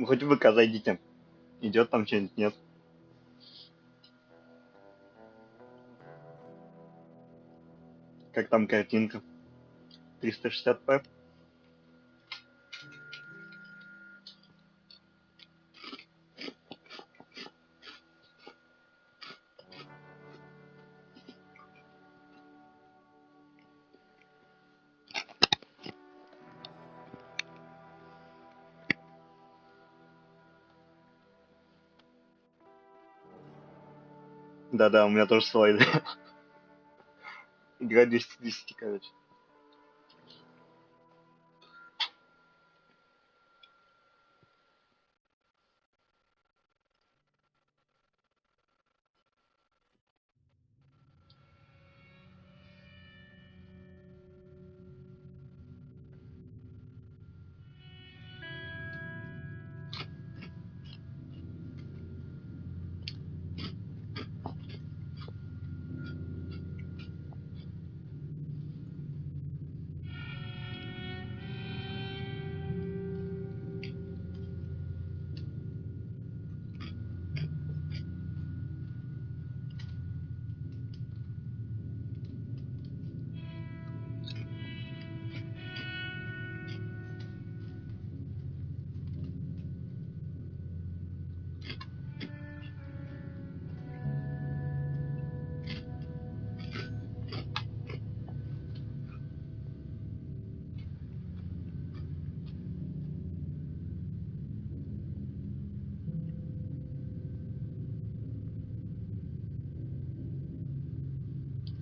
Хоть в ВК зайдите. Идет там что-нибудь, нет? Как там картинка? 360p? Да-да, у меня тоже слайды. Игра 10 короче.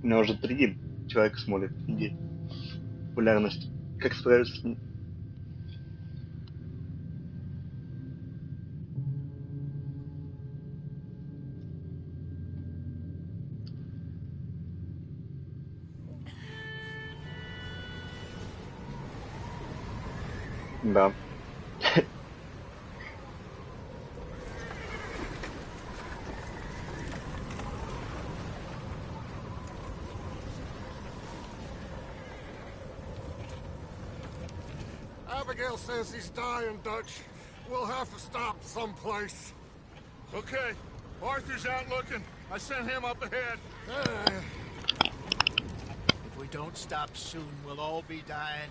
У меня уже 3 человека смотрит. Офигеть. Популярность. Как справиться с ним? Да. Abigail says he's dying, Dutch. We'll have to stop someplace. Okay. Arthur's out looking. I sent him up ahead. If we don't stop soon, we'll all be dying.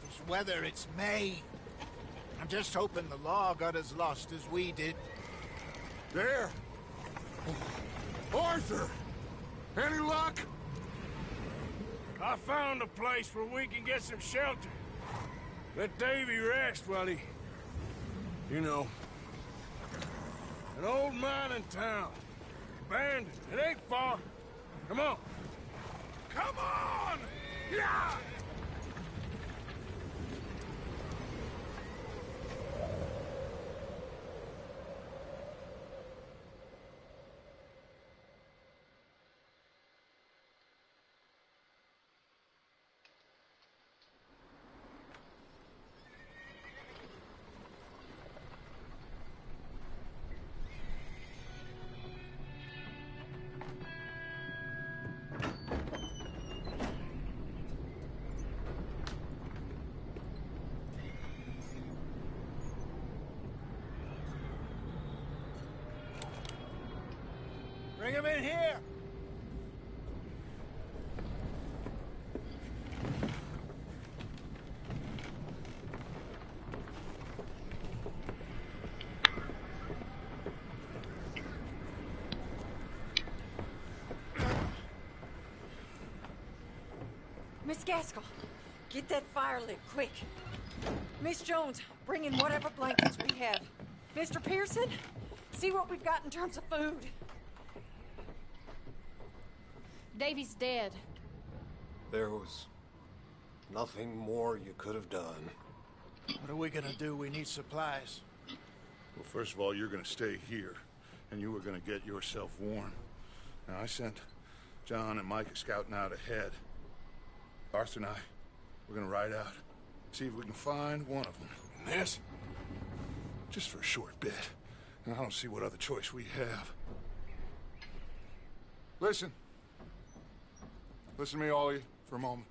This weather, it's May. I'm just hoping the law got as lost as we did. There. Arthur! Any luck? I found a place where we can get some shelter. Let Davy rest while he... You know. An old mining town. Abandoned. It ain't far. Come on. Come on! Yeah! Bring him in here! Miss Gaskell, get that fire lit, quick. Miss Jones, bring in whatever blankets we have. Mr. Pearson, see what we've got in terms of food. Davy's dead. There was nothing more you could have done. What are we gonna do? We need supplies. Well, first of all, you're gonna stay here, and you were gonna get yourself warm. Now, I sent John and Micah scouting out ahead. Arthur and I, we're gonna ride out, see if we can find one of them. And this? Just for a short bit. And I don't see what other choice we have. Listen. Listen to me, all of you, for a moment.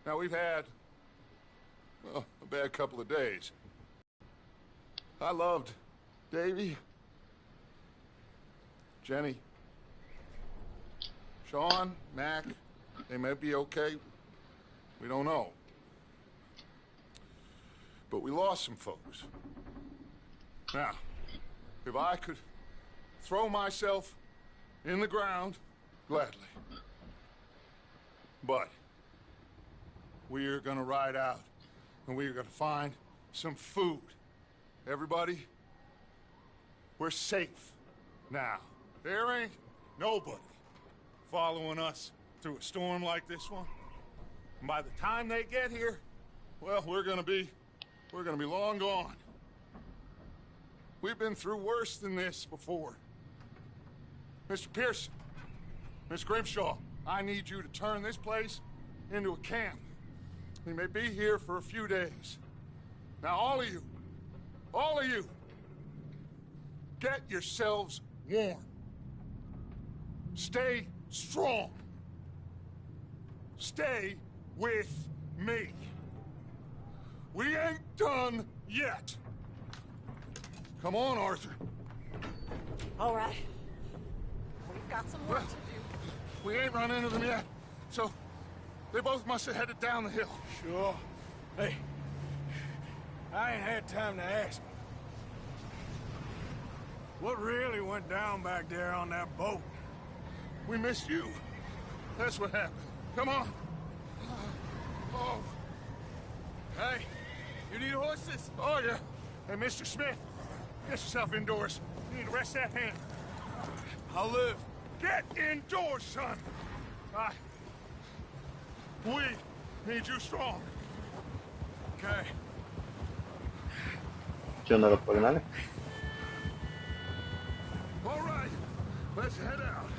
Now, we've had, well, a bad couple of days. I loved Davy, Jenny, Sean, Mac. They may be okay. We don't know. But we lost some folks. Now, if I could throw myself in the ground, gladly. But we are gonna ride out, and we are gonna find some food. Everybody, we're safe now. There ain't nobody following us through a storm like this one. And by the time they get here, well, we're gonna be long gone. We've been through worse than this before. Mr. Pearson, Miss Grimshaw, I need you to turn this place into a camp. We may be here for a few days. Now, all of you, get yourselves warm. Stay strong. Stay with me. We ain't done yet. Come on, Arthur. All right. We've got some work to do. We ain't run into them yet, so they both must have headed down the hill. Sure. Hey, I ain't had time to ask. What really went down back there on that boat? We missed you. That's what happened. Come on. Oh. Hey, you need horses? Oh, yeah. Hey, Mr. Smith, get yourself indoors. You need to rest that hand. I'll live. Get indoors, son. We need you strong. Okay. Что, народ, погнали? All right, let's head out.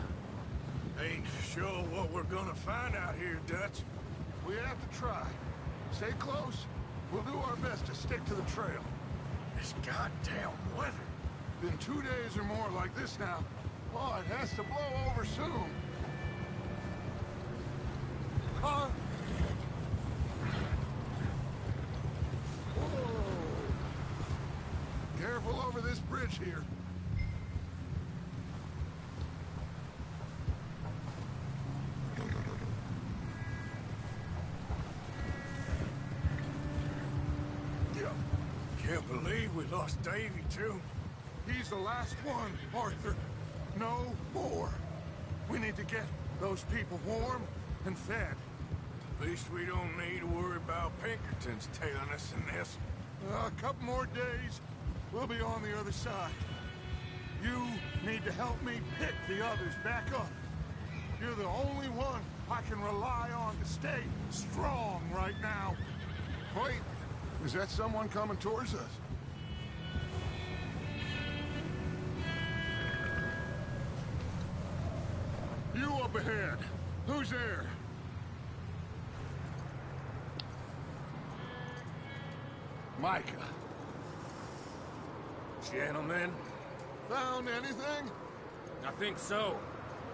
Ain't sure what we're gonna find out here, Dutch. We have to try. Stay close. We'll do our best to stick to the trail. This goddamn weather. Been 2 days or more like this now. Oh, it has to blow over soon. Whoa. Careful over this bridge here. Can't believe we lost Davy, too. He's the last one, Arthur. No more. We need to get those people warm and fed. At least we don't need to worry about Pinkertons tailing us in this. A couple more days, we'll be on the other side. You need to help me pick the others back up. You're the only one I can rely on to stay strong right now. Wait, is that someone coming towards us? You up ahead. Who's there? Micah. Gentlemen, Found anything? I think so.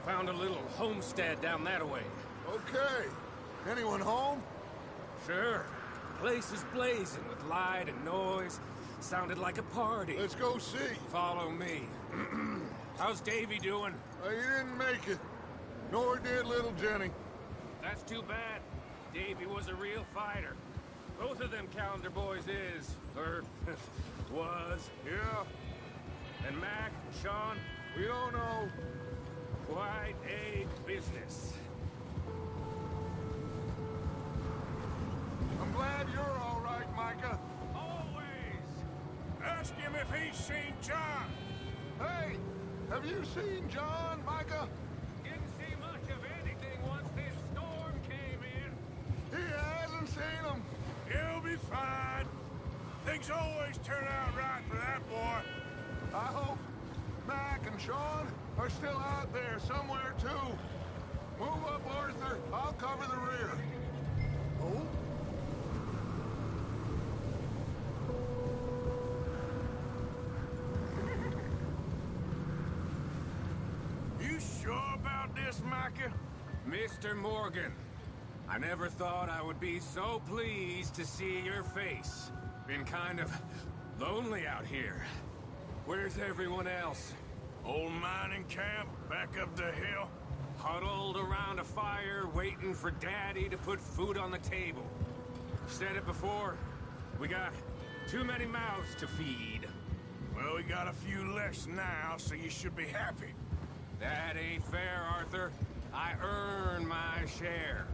Found a little homestead down that way. Okay. Anyone home? Sure. Place is blazing with light and noise. Sounded like a party. Let's go see. Follow me. How's Davy doing? He didn't make it. Nor did little Jenny. That's too bad. Davy was a real fighter. Both of them calendar boys is, or was. Yeah, And Mac, Sean, we don't know. quite a business. I'm glad you're all right, Micah. Always. Ask him if he's seen John. Hey, have you seen John, Micah? Didn't see much of anything once this storm came in. He hasn't seen him. He'll be fine. Things always turn out right for that boy. I hope Mac and Sean are still out there somewhere, too. Move up, Arthur. I'll cover the rear. Oh? You sure about this, Micah? Mr. Morgan, I never thought I would be so pleased to see your face. Been kind of Lonely out here. Where's everyone else? Old mining camp back up the hill. Huddled around a fire, waiting for Daddy to put food on the table. I've said it before. We got too many mouths to feed. Well, we got a few less now, so you should be happy. That ain't fair, Arthur. I earn my share.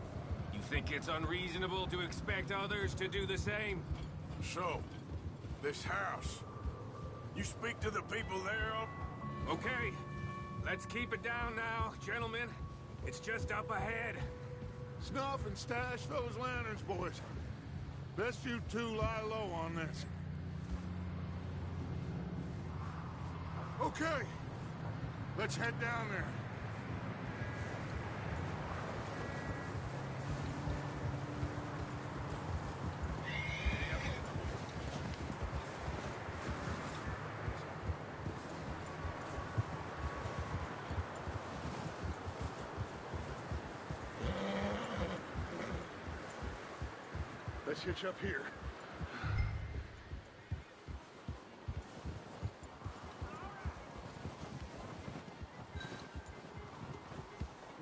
You think it's unreasonable to expect others to do the same? So, this house. You speak to the people there? Okay. Let's keep it down now, gentlemen. It's just up ahead. Snuff and stash those lanterns, boys. Best you two lie low on this. Okay. Let's head down there. Let's hitch up here.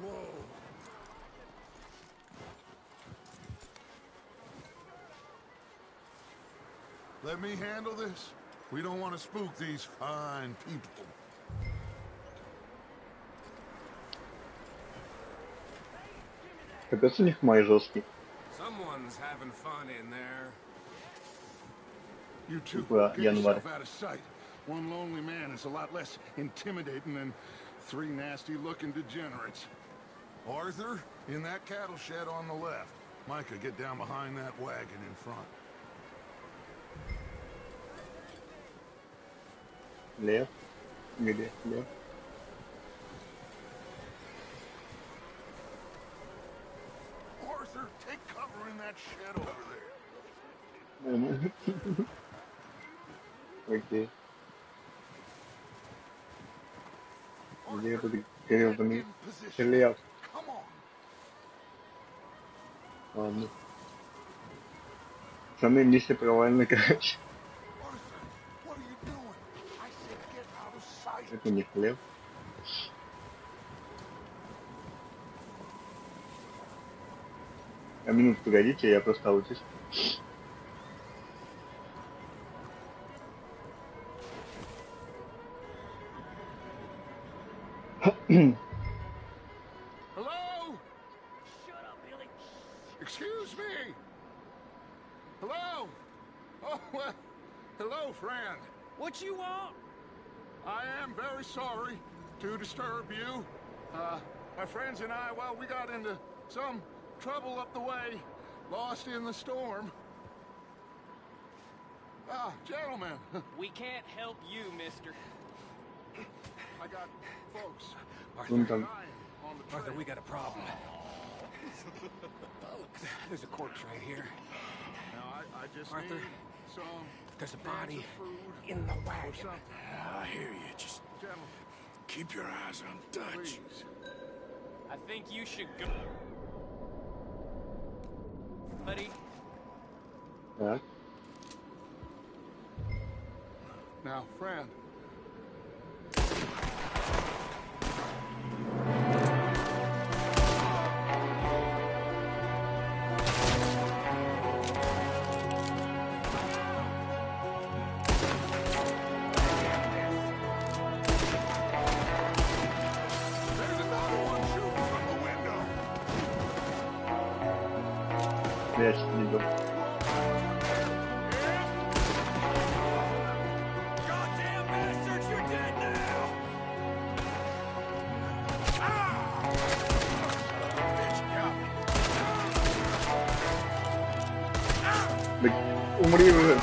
Whoa. Let me handle this. We don't want to spook these fine people. Капец у них май жесткий. Someone's having fun in there. You two, Well, get January. yourself out of sight. One lonely man is a lot less intimidating than three nasty-looking degenerates. Arthur, in that cattle shed on the left. Micah, get down behind that wagon in front. Лев. Где? Лев. Arthur, take cover in that shed over there. Окей. Где этот гребаный лев? Come on. Ладно. Пацаны, миссия провальна, короче. Arthur, what are you doing? I said get out of sight. Это не хлеб. А минуту погодите, я просто аутист. Hello? Shut up, Billy. Excuse me. Hello? Oh, well, hello, friend. What you want? I am very sorry to disturb you. My friends and I, well, we got into some trouble up the way, lost in the storm. Ah, gentlemen, We can't help you, mister. I got folks Вон там. dying on the Arthur, trail. we got a problem. There's a corpse right here. Now, I just Arthur, need some There's a cans body of food in the or wagon. something. I hear you. Just Gentlemen, keep your eyes on Dutch. please. I think you should go. Buddy, Так. Now, friend. There's another one shooting from the window. Я сейчас не иду. Goddamn bastards, you're dead now! Да умри уже.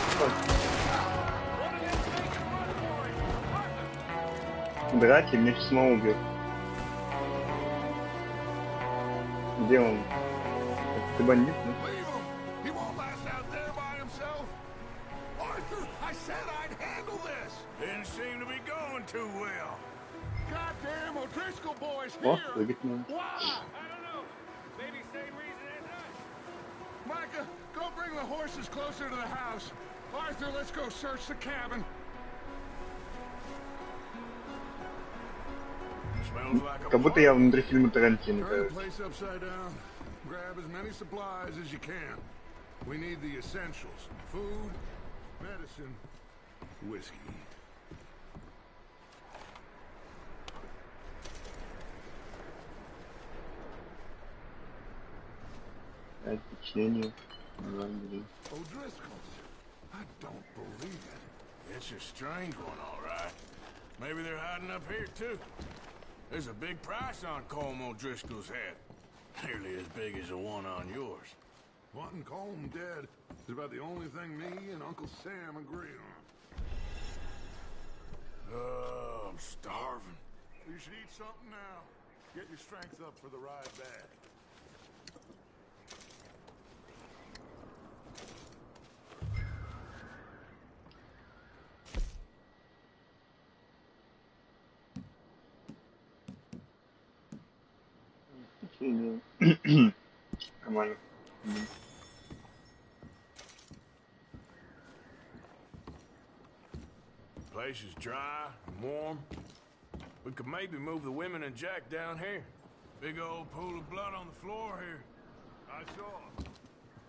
Братья, меня сейчас снова убьют. Где он? Ты бандит, да? Leave him. He won't last out there by himself. Arthur, I said I'd handle this. Didn't seem to be going too well. Goddamn O'Driscoll boys О, here. прыгать надо. Why? I don't know. Maybe same reason as us. Micah, go bring the horses closer to the house. Arthur, let's go search the cabin. Smells like a Как будто я внутри фильма Тарантино, Turn the короче. place upside down. Grab as many supplies as you can. We need the essentials. Food, medicine, whiskey. Печенье. Ладно. O'Driscoll's. I don't believe it. It's a strange one, all right. Maybe they're hiding up here, too. There's a big price on Colm O'Driscoll's head. Nearly as big as the one on yours. Wanting Colm dead is about the only thing me and Uncle Sam agree on. I'm starving. You should eat something now. Get your strength up for the ride back. Печенье. Нормально. Place is dry and warm. We could maybe move the women and Jack down here. Big old pool of blood on the floor here. I saw.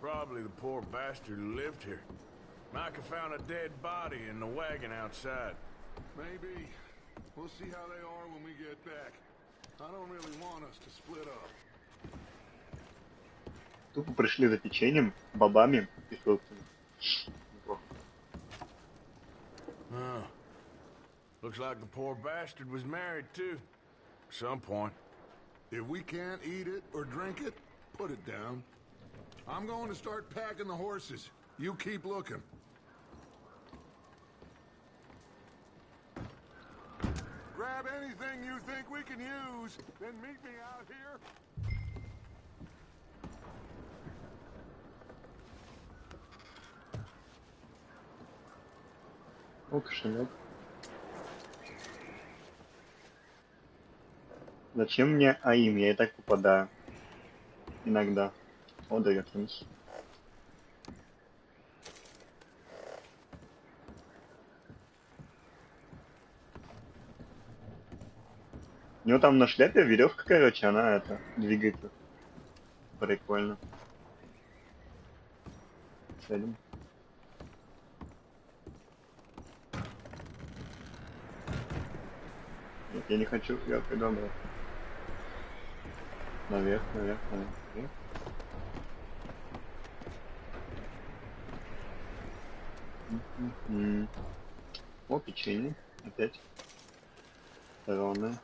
Probably the poor bastard who lived here. Micah found a dead body in the wagon outside. Maybe. We'll see how they are when we get back. I don't really want us to split up. Тупо пришли за печеньем, бобами и фруктами. Неплохо. Looks like the poor bastard was married too. At some point. If we can't eat it or drink it, put it down. I'm going to start packing the horses. You keep looking. Grab anything you think we can use, then meet me out here. О, кошелек. Зачем мне АИМ? Я и так попадаю. Иногда. О, да, референс. У него там на шляпе веревка, короче, она это двигается. Прикольно. Целим. Нет, я не хочу, я пойду обратно. Наверх, наверх, наверх, наверх. О, печенье. Опять. Ровно.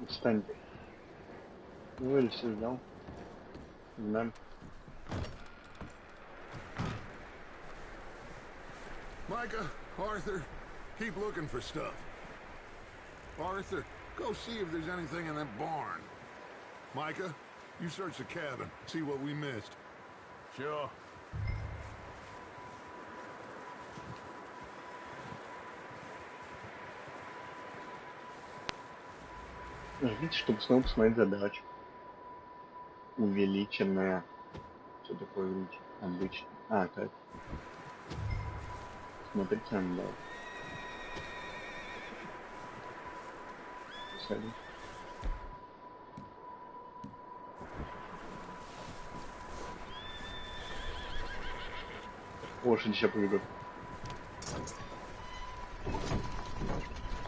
Встань. Ну или все ждал. Знаем. Micah, Arthur, keep looking for stuff. Arthur, go see if there's anything in that barn. Micah, you search the cabin, see what we missed. Sure. Ждите, чтобы снова посмотреть задачу. Увеличенная. Что такое увеличенная? Обычно. А, так. Смотрите, нам дал. Посадим. Лошади сейчас поведут.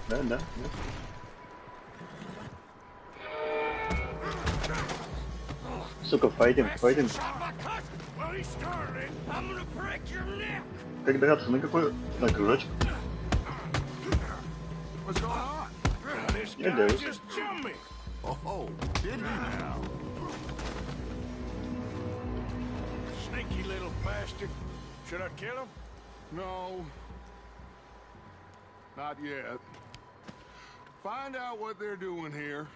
Да, да, да. Сука, пойдем, пойдем. Как драться? На какой? На кружочек? Я даюсь. Oh, did he now? Sneaky little bastard. Should I kill him? No. Not yet. Find out what they're doing here,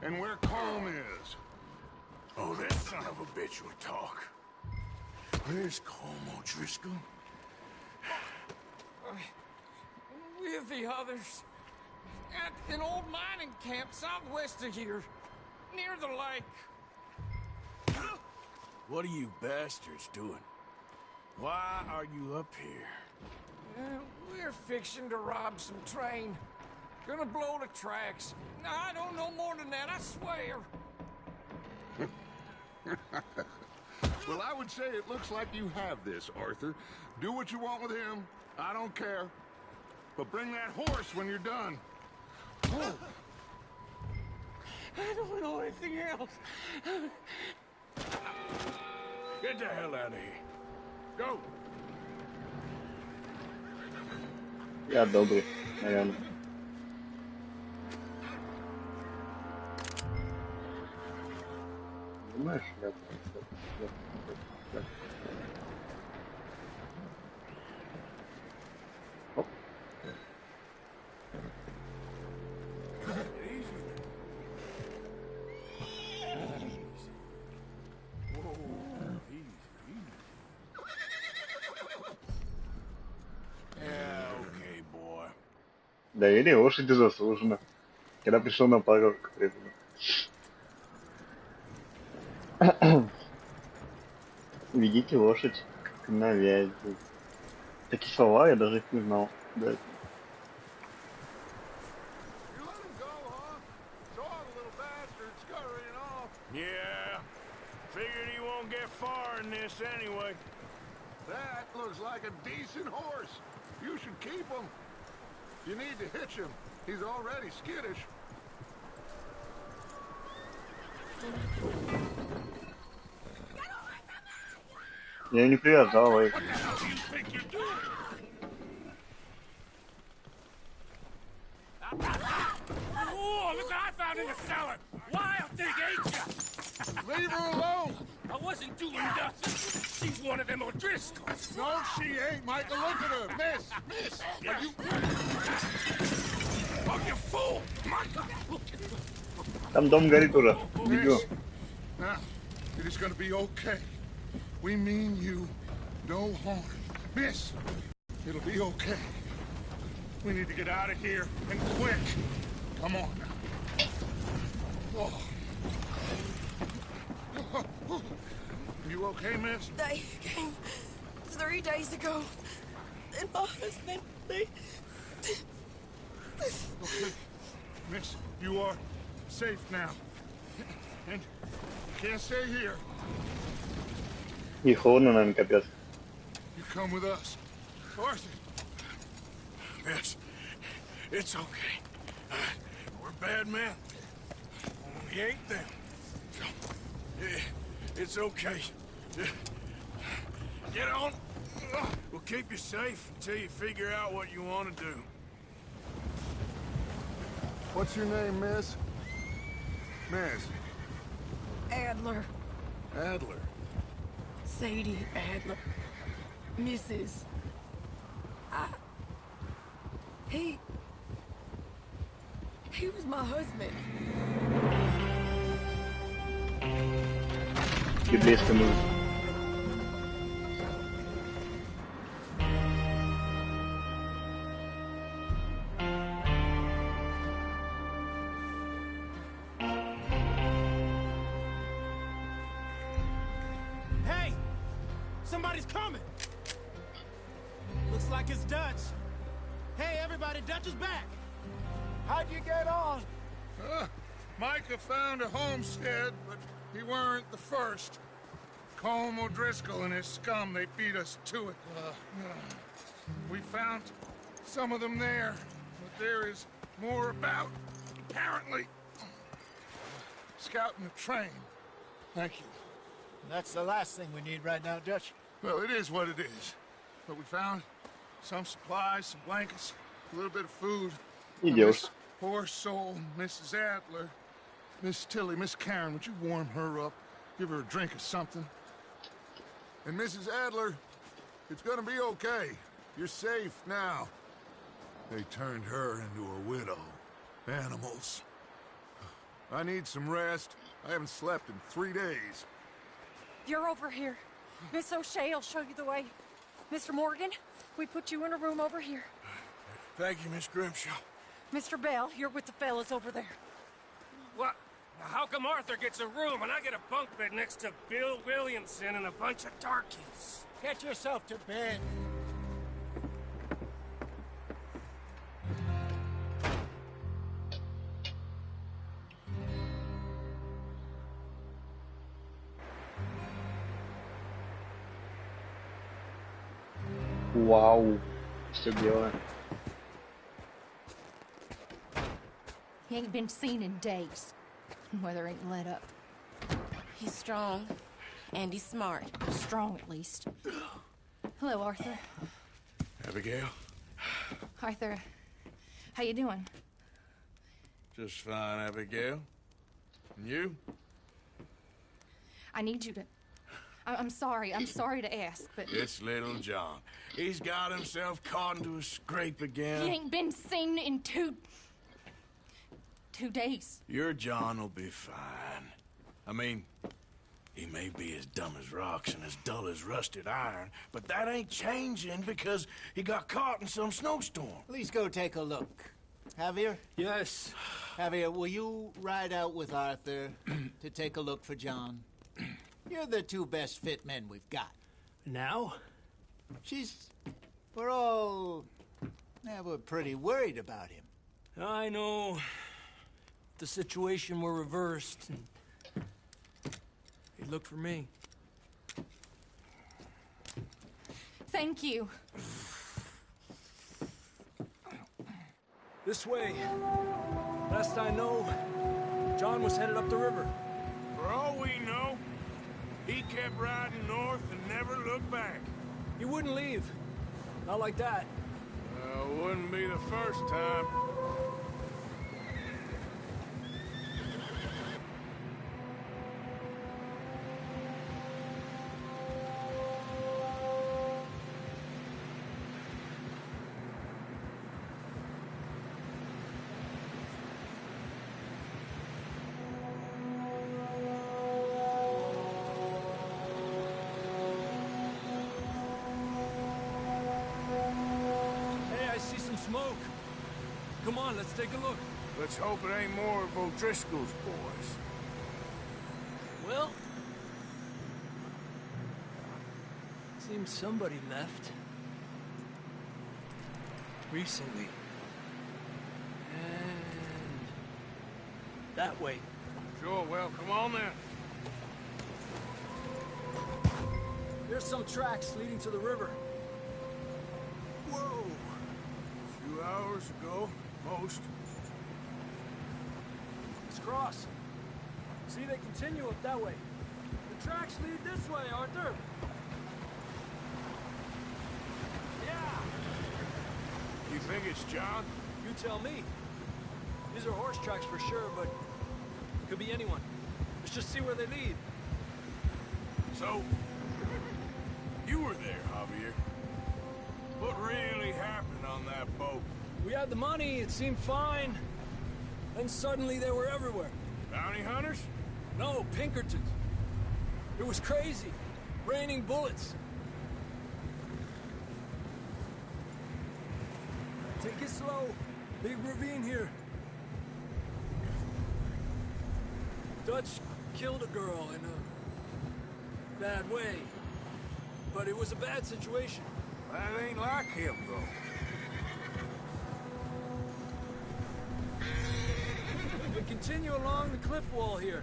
and where Colm is. Oh, this son of a bitch will talk. Where's Colm O'Driscoll? with the others at an old mining camp southwest of here, near the lake. What are you bastards doing? Why are you up here? We're fixing to rob some train. Gonna blow the tracks. I don't know more than that, I swear. Well, I would say it looks like you have this, Arthur. Do what you want with him. I don't care. But bring that horse when you're done. Oh. I don't know anything else. Get the hell out of here. Go. Я добрый, наверное. Понимаешь, я... Оп. Доверие лошади заслужено. Когда пришел на порог, ведите лошадь к навязи. Такие слова я даже их не знал. Да. Yeah, figured he won't get far in this anyway. That looks like a decent horse. You should keep him. You need to hitch him. He's already skittish. Я не привязал их. Oh, look what I found in the cellar! Wild thing, ain't ya? Leave her alone! I wasn't doing nothing. She's one of them O'Driscolls. No, she ain't, Michael. Look at her. Miss! Are you... Oh, you fool! Michael! Там дом горит уже. Видео. Now, it is gonna be okay. We mean you no harm. Miss, it'll be okay. We need to get out of here, and quick. Come on now. Oh. You okay, miss? They came 3 days ago. And my husband, they... Okay. Miss, you are safe now. And you can't stay here. И холодно, наверное, капец. You come with us. Arthur. Miss, it's okay. We're bad men. We ain't them. So, it's okay. Get on. We'll keep you safe until you figure out what you want to do. What's your name, miss? Miss. Adler. Adler. Sadie Adler. Mrs. He was my husband. Библейская музыка. Hey! Somebody's coming! Looks like it's Dutch. Hey, everybody, Dutch is back! How'd you get on? Micah found a homestead, but he weren't the first. Colm O'Driscoll and his scum, they beat us to it. We found some of them there, but there is more about, apparently. Scouting the train. Thank you. That's the last thing we need right now, Dutch. Well, it is what it is. But we found some supplies, some blankets, a little bit of food. И And девушка. this poor soul, Mrs. Adler, Miss Tilly, Miss Karen, would you warm her up? Give her a drink or something? And Mrs. Adler, it's gonna be okay. You're safe now. They turned her into a widow. Animals. I need some rest. I haven't slept in 3 days. You're over here. Miss O'Shea will show you the way. Mr. Morgan, We put you in a room over here. Thank you, Miss Grimshaw. Mr. Bell, you're with the fellas over there. What? How come Arthur gets a room and I get a bunk bed next to Bill Williamson and a bunch of darkies? Get yourself to bed. Вау. Все белое. He ain't been seen in days. Weather ain't let up. He's strong, and he's smart. Strong, at least. Hello, Arthur. Abigail? Arthur, how you doing? Just fine, Abigail. And you? I need you to... I'm sorry to ask, but... It's little John. He's got himself caught into a scrape again. He ain't been seen in two days. Your John will be fine. I mean, he may be as dumb as rocks and as dull as rusted iron, but that ain't changing because he got caught in some snowstorm. Please go take a look. Javier? Yes. Javier, will you ride out with Arthur to take a look for John? You're the two best fit men we've got. Now? We're pretty worried about him. I know. The situation were reversed, and he'd look for me. Thank you. This way. Last I know, John was headed up the river. For all we know, he kept riding north and never looked back. He wouldn't leave. Not like that. Wouldn't be the first time. Smoke. Come on, let's take a look. Let's hope it ain't more of O'Driscoll's boys. Well, seems somebody left. Recently. And that way. Sure, well, come on then. There's some tracks leading to the river. Whoa! 2 hours ago, most. Let's cross. See, they continue up that way. The tracks lead this way, Arthur. Yeah! You think it's John? You tell me. These are horse tracks for sure, but it could be anyone. Let's just see where they lead. So, you were there, Javier. What really happened on that boat? We had the money, it seemed fine. Then suddenly they were everywhere. Bounty hunters? No, Pinkertons. It was crazy. Raining bullets. Take it slow. Big ravine here. Dutch killed a girl in a bad way. But it was a bad situation. That ain't like him, though. We continue along the cliff wall here.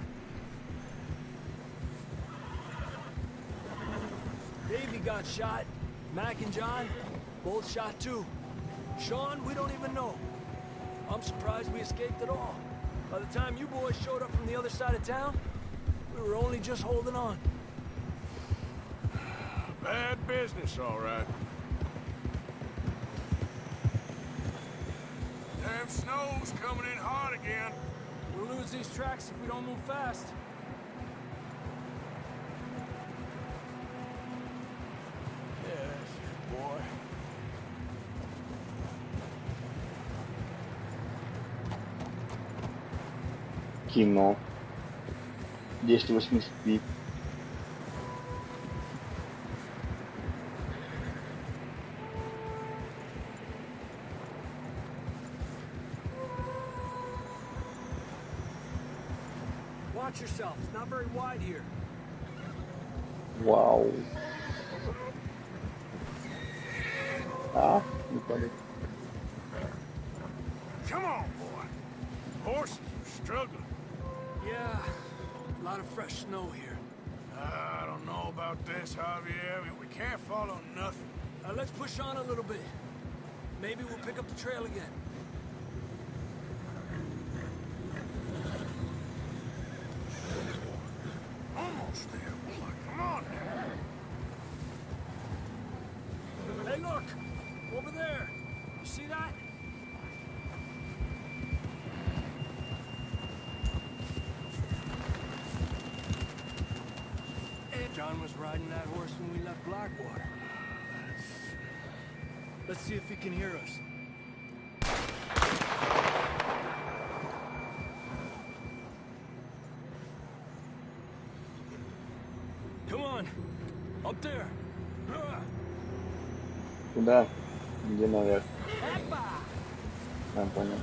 Davey got shot. Mac and John, both shot too. Sean, we don't even know. I'm surprised we escaped at all. By the time you boys showed up from the other side of town, we were only just holding on. Bad business, all right. Damn snow's coming in hot again. We'll lose these tracks if we don't move fast. Yeah, that's it, boy. Кино. 1080p. watch yourself. It's not very wide here. Вау. А, не падай. Come on, boy. Horses are struggling. Yeah, a lot of fresh snow here. I don't know about this, Javier. We can't follow nothing. Let's push on a little bit. Maybe we'll pick up the trail again. Almost there, boy. Come on now. Hey, look! Over there! You see that? John was riding that horse when we left Blackwater. Let's see if he can hear us. Come on! Up there! Куда? Где наверх? А, понял.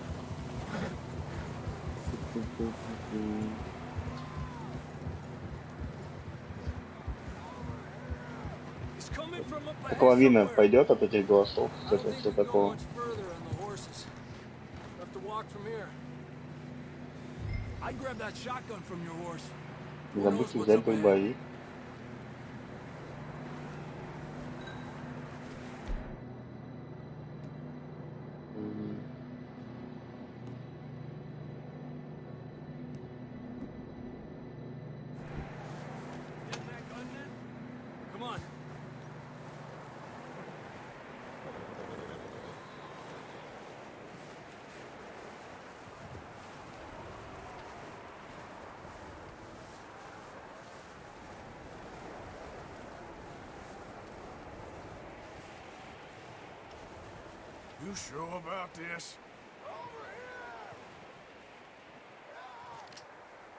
Так лавина пойдет от этих голосов, все такого. Не забудьте взять дробовик. You sure about this?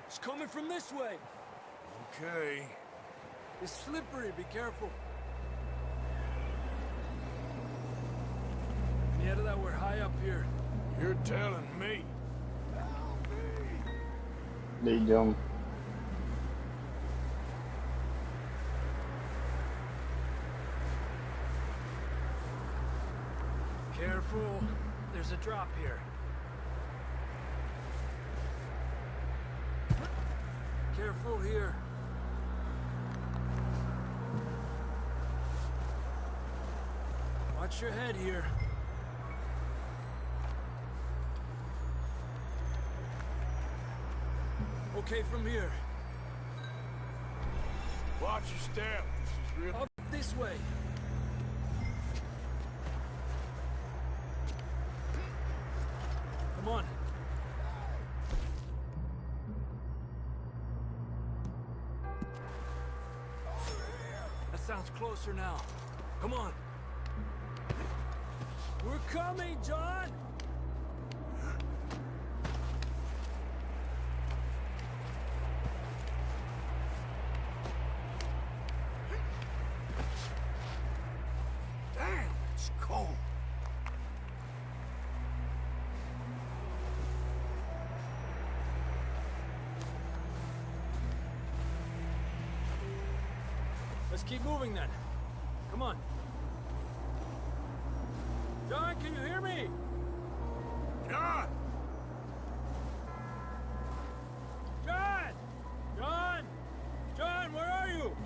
It's coming from this way. Okay. It's slippery, be careful. Yeah, that we're high up here. You're telling me. Да идем. Careful, there's a drop here. Careful here. Watch your head here. Okay, from here. Watch your step. This is real. Up this way. Come on. That sounds closer now. Come on. We're coming, John! Damn, it's cold. Let's keep moving then. Come on. John, can you hear me? John! John! John! John, where are you?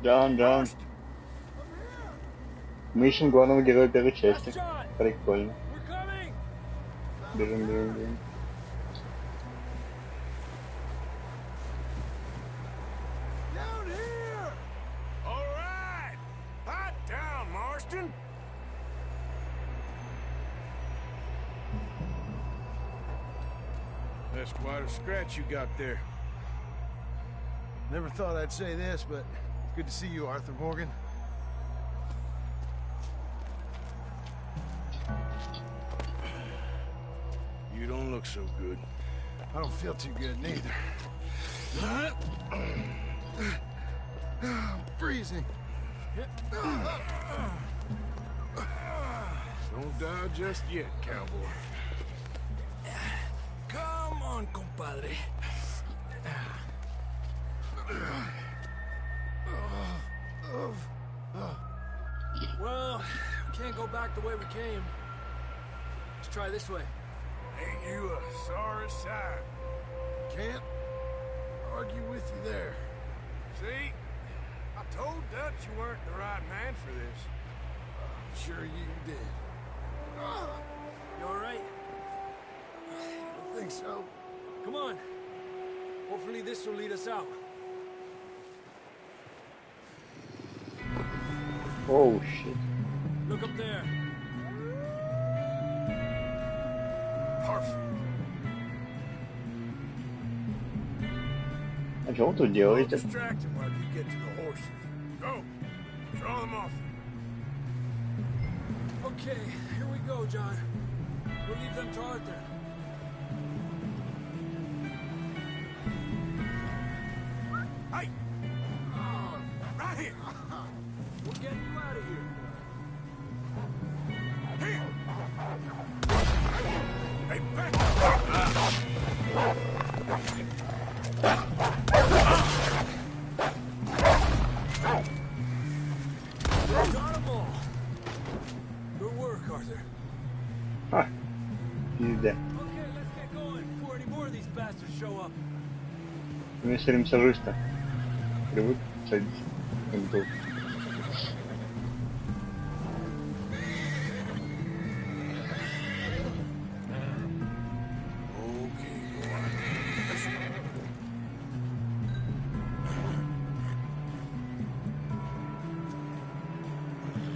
Джон. Мы ищем главного героя первой части. Прикольно. Бежим. That's quite a scratch you got there. Never thought I'd say this, but good to see you, Arthur Morgan. You don't look so good. I don't feel too good, neither. I'm freezing. Don't die just yet, cowboy. Come on, compadre. Well, can't go back the way we came. Let's try this way. Ain't you a sorry sight? Can't argue with you there. See? I told Dutch you weren't the right man for this. I'm sure you did. You all right? I think so. Come on. Hopefully this will lead us out. Oh shit. Look up there. Perfect. А что вы тут Don't делаете? distract him while you get to the horses. Go. Draw them off. Okay, here we go, John. We'll leave them to Arthur. Hey! Right here! We're getting you out of here. Here! Hey, back up! Got 'em all. Good work, Arthur. Ха. Пизда. Okay, let's get going before any more of these bastards show up. У меня все время массажиста. Привык садиться. Как тут.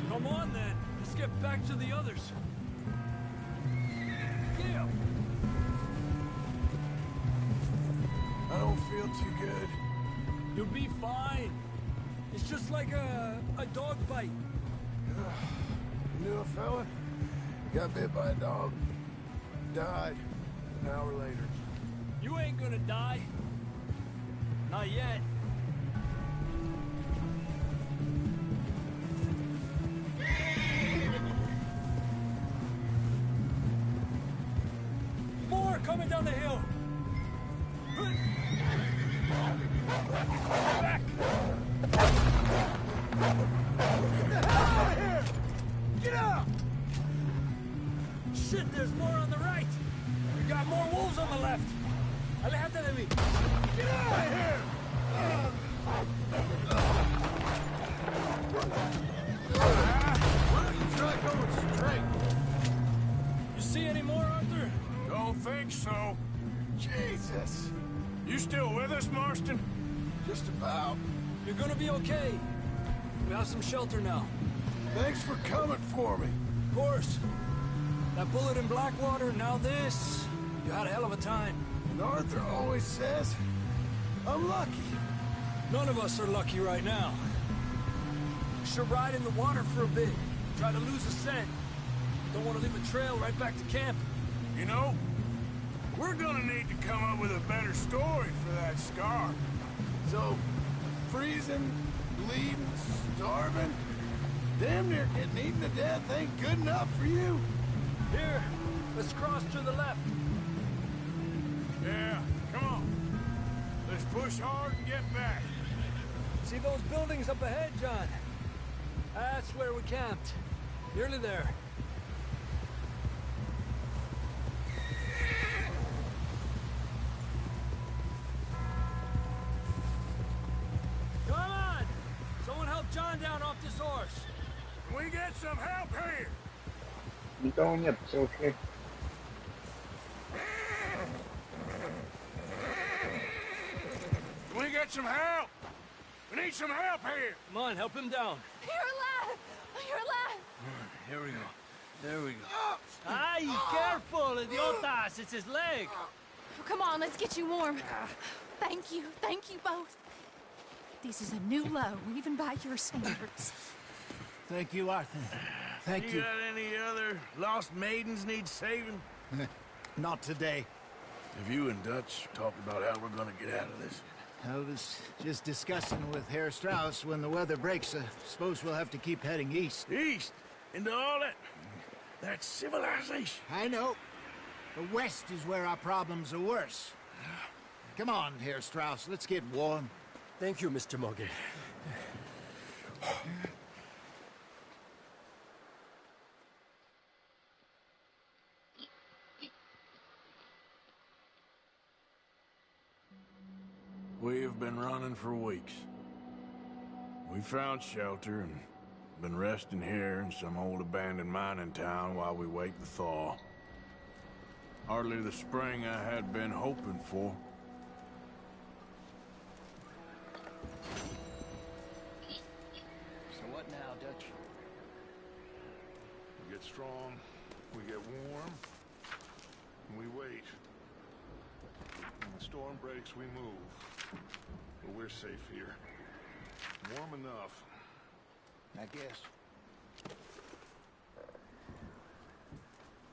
Come on, then. Let's get back to the others. Yeah. I don't feel too good. You'll be fine. It's just like a dog bite. Knew a fella, got bit by a dog, died an hour later. You ain't gonna die. Not yet. More coming down the hill. Back. Get out of here! Get out! Shit, there's more on the right. We got more wolves on the left. Aléjate de mí. Get out of here! Why don't you try going straight? You see any more, Arthur? Don't think so. Jesus! You still with us, Marston? Just about. You're gonna be okay. We have some shelter now. Thanks for coming for me. Of course. That bullet in Blackwater, now this. You had a hell of a time. And Arthur always says, I'm lucky. None of us are lucky right now. Should ride in the water for a bit. Try to lose a scent. Don't want to leave a trail right back to camp. You know, we're gonna need to come up with a better story for that scar. So, freezing, bleeding, starving, damn near getting eaten to death ain't good enough for you? Here, let's cross to the left. Yeah, come on. Let's push hard and get back. See those buildings up ahead, John? That's where we camped. Nearly there. Come on! Someone help John down off this horse. Can we get some help here? Никого нет, все окей. Can we get some help? We need some help here. Come on, help him down. You're alive! You're alive! Here we go. There we go. Ay, careful, idiotas! It's his leg. Come on, let's get you warm. Thank you both. This is a new low, even by your standards. Thank you, Arthur. Thank You you. got any other lost maidens need saving? Not today. Have you and Dutch talked about how we're gonna get out of this? I was just discussing with Herr Strauss when the weather breaks. I suppose we'll have to keep heading east. East? Into all that civilization. I know. The west is where our problems are worse. Come on here, Strauss. Let's get warm. Thank you, Mr. Morgan. We've been running for weeks. We found shelter and been resting here in some old abandoned mining town while we wait the thaw. Hardly the spring I had been hoping for. So what now, Dutch? We get strong, we get warm, and we wait. When the storm breaks, we move. But we're safe here. Warm enough. I guess.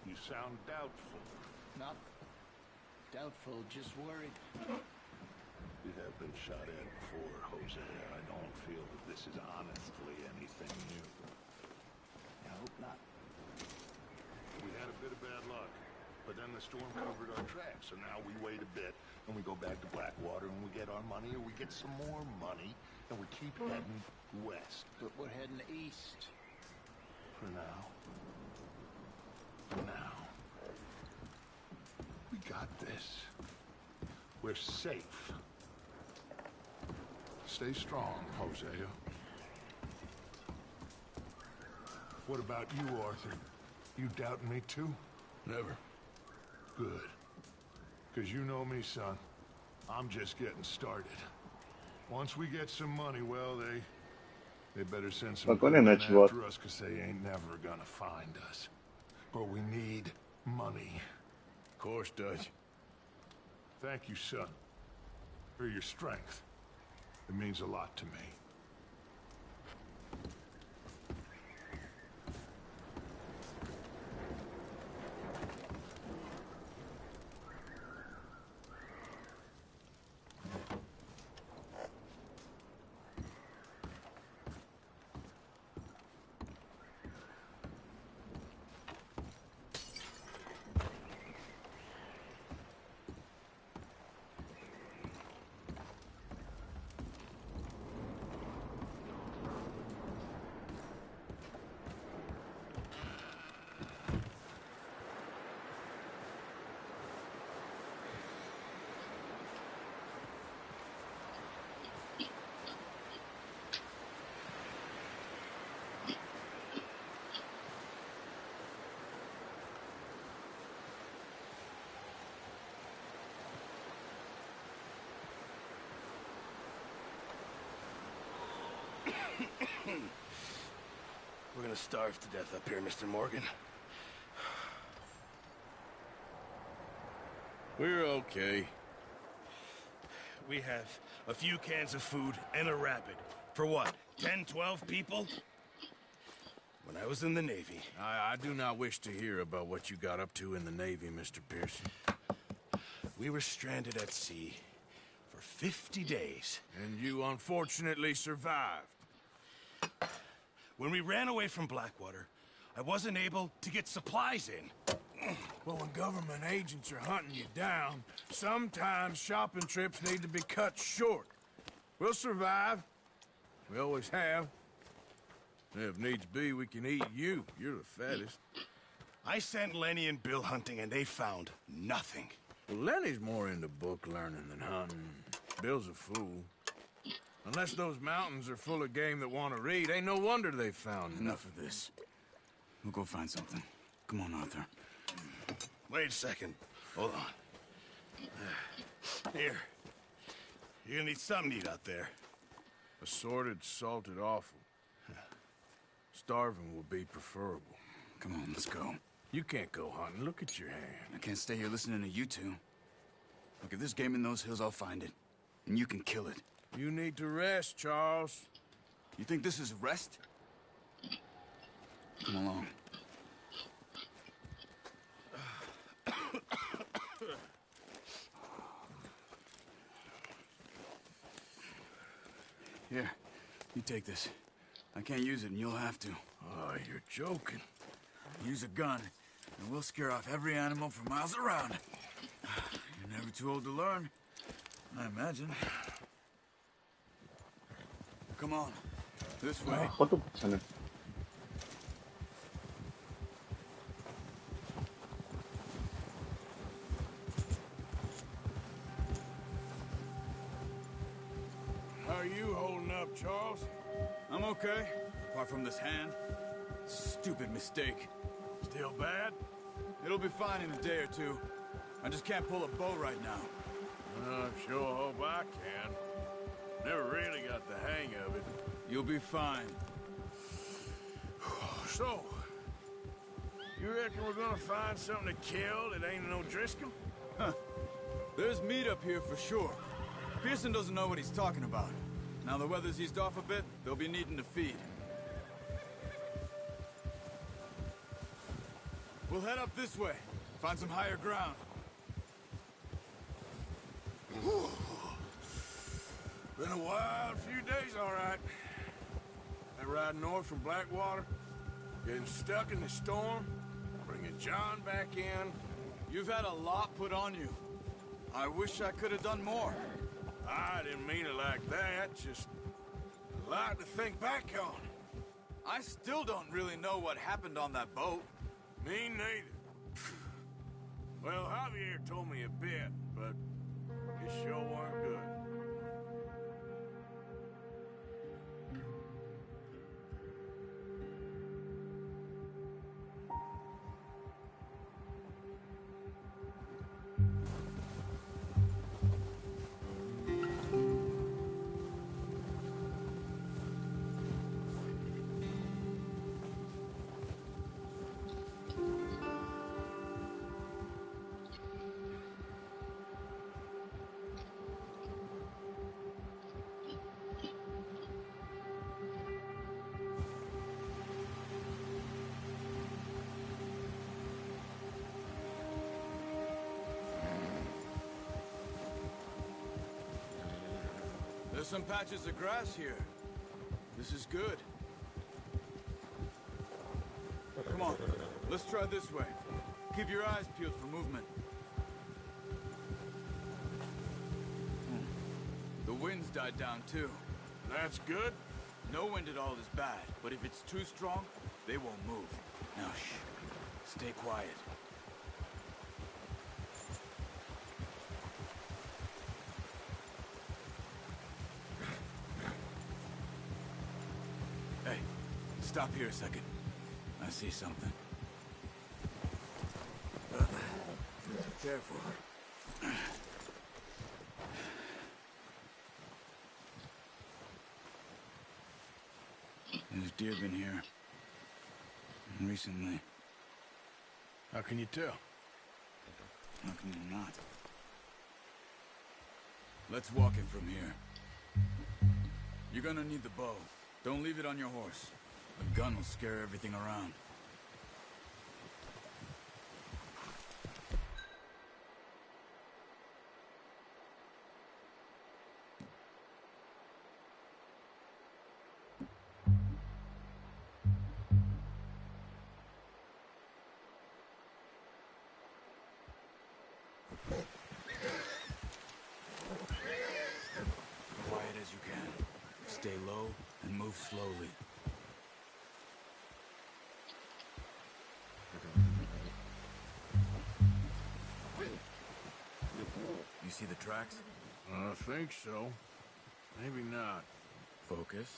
You sound doubtful. Not doubtful, just worried. You have been shot at before, Jose. I don't feel that this is honestly anything new. I hope not. We had a bit of bad luck, but then the storm covered our tracks, so now we wait a bit, and we go back to Blackwater, and we get our money, or we get some more money, and we keep heading west. But we're heading east. For now. For now. We got this. We're safe. Stay strong, Hosea. What about you, Arthur? You doubting me too? Never. Good. Because you know me, son. I'm just getting started. Once we get some money, well, they better send some Спокойной men ночи, вот. after us, because they ain't never gonna find us. But we need money. Of course, Dutch. Thank you, son, for your strength. It means a lot to me. We're gonna starve to death up here, Mr. Morgan. We're okay. We have a few cans of food and a rapid. For what, 10, 12 people? When I was in the Navy... I do not wish to hear about what you got up to in the Navy, Mr. Pearson. We were stranded at sea for 50 days. And you unfortunately survived. When we ran away from Blackwater, I wasn't able to get supplies in. Well, when government agents are hunting you down, sometimes shopping trips need to be cut short. We'll survive. We always have. If needs be, we can eat you. You're the fattest. I sent Lenny and Bill hunting, and they found nothing. Well, Lenny's more into book learning than hunting. Bill's a fool. Unless those mountains are full of game that want to read, ain't no wonder they found Enough of this. We'll go find something. Come on, Arthur. Wait a second. Hold on. Here. You're gonna need something to eat out there. Assorted, salted offal. Starving will be preferable. Come on, let's go. You can't go hunting. Look at your hand. I can't stay here listening to you two. Look, if there's game in those hills, I'll find it. And you can kill it. You need to rest, Charles. You think this is rest? Come along. Here, you take this. I can't use it, and you'll have to. Oh, you're joking. Use a gun, and we'll scare off every animal for miles around. You're never too old to learn. I imagine. Come on, this way. Охоту, пацаны. How are you holding up, Charles? I'm okay, apart from this hand. Stupid mistake. Still bad? It'll be fine in a day or two. I just can't pull a bow right now. I sure hope I can. Never really got the hang of it. You'll be fine. So, you reckon we're gonna find something to kill that ain't no Driscoll? Huh. There's meat up here for sure. Pearson doesn't know what he's talking about. Now the weather's eased off a bit, they'll be needing to feed. We'll head up this way. Find some higher ground. Been a wild few days, all right. That ride north from Blackwater, getting stuck in the storm, bringing John back in. You've had a lot put on you. I wish I could have done more. I didn't mean it like that, just a lot to think back on. I still don't really know what happened on that boat. Me neither. Well, Javier told me a bit, but it sure weren't good. There's some patches of grass here. This is good. Come on, let's try this way. Keep your eyes peeled for movement. The wind's died down too. That's good. No wind at all is bad, but if it's too strong, they won't move. Now shh, stay quiet. Hey, stop here a second. I see something. Careful. There's deer been here. Recently. How can you tell? How can you not? Let's walk it from here. You're gonna need the bow. Don't leave it on your horse. A gun will scare everything around. Quiet as you can. Stay low and move slowly. You see the tracks? I think so. Maybe not. Focus.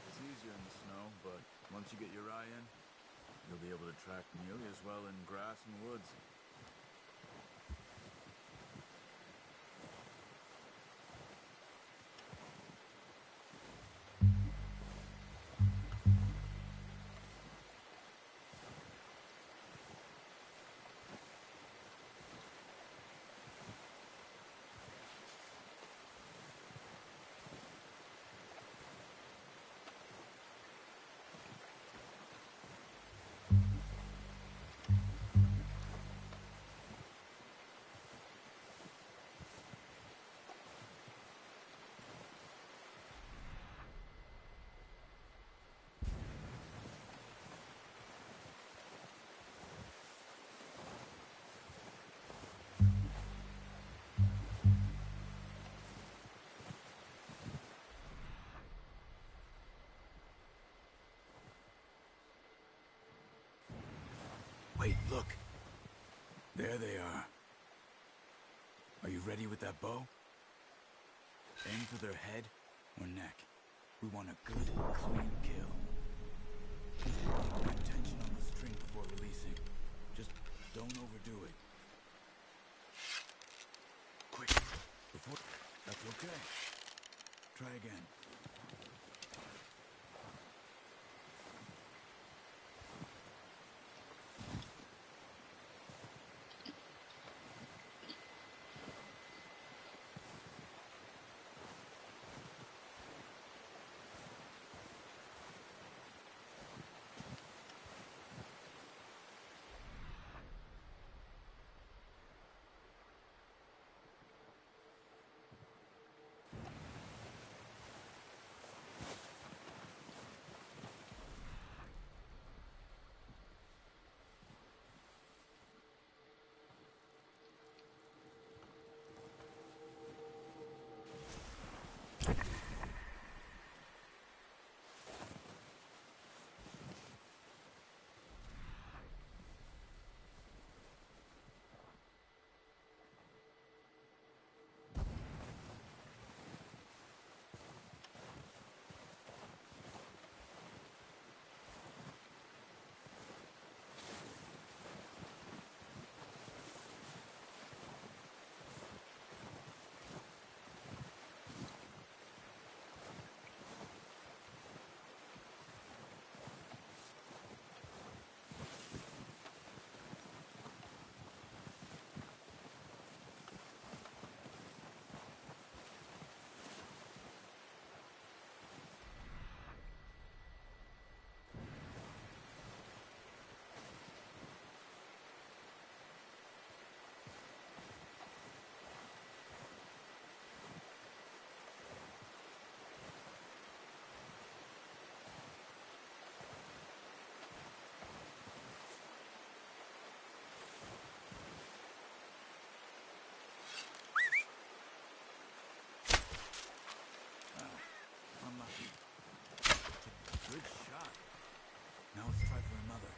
It's easier in the snow, but once you get your eye in, you'll be able to track nearly as well in grass and woods. Wait, look. There they are. Are you ready with that bow? Aim for their head or neck. We want a good, clean kill. Keep tension on the string before releasing. Just don't overdo it. Quick, before... That's okay. Try again. Good shot. Now let's try for another.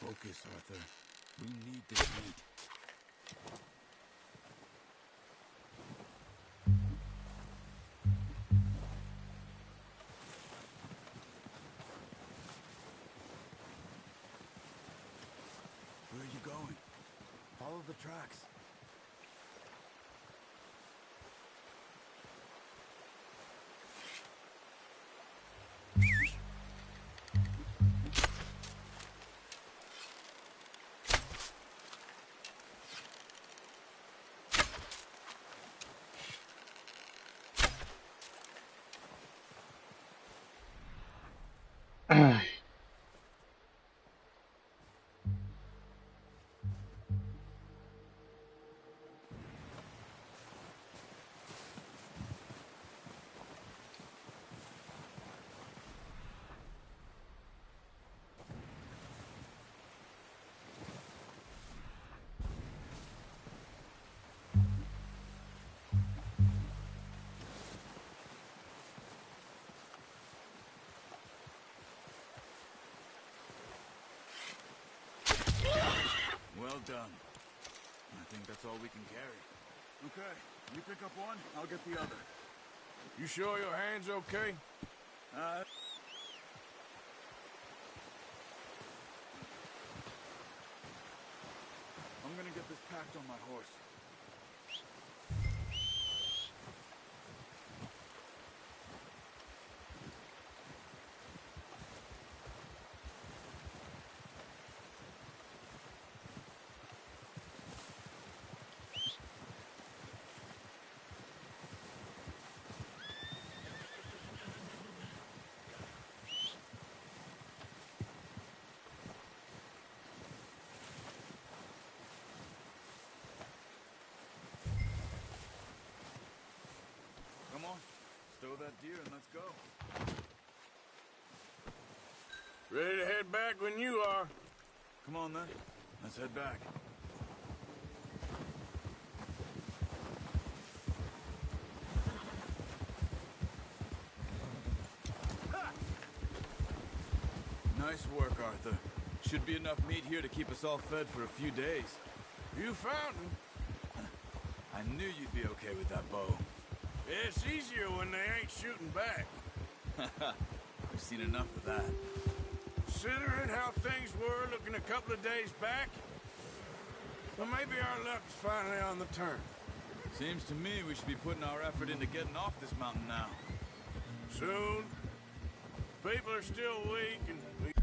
Focus, Arthur. We need this meat. Where are you going? Follow the tracks. Well done. I think that's all we can carry. Okay, you pick up one, I'll get the other. You sure your hand's okay? get this packed on my horse. Come on, stow that deer and let's go. Ready to head back when you are. Come on then, let's head back. Nice work, Arthur. Should be enough meat here to keep us all fed for a few days. You found him. I knew you'd be okay with that bow. It's easier when they ain't shooting back. We've seen enough of that. Considering how things were looking a couple of days back, well, maybe our luck's finally on the turn. Seems to me we should be putting our effort into getting off this mountain now. Soon. People are still weak, and we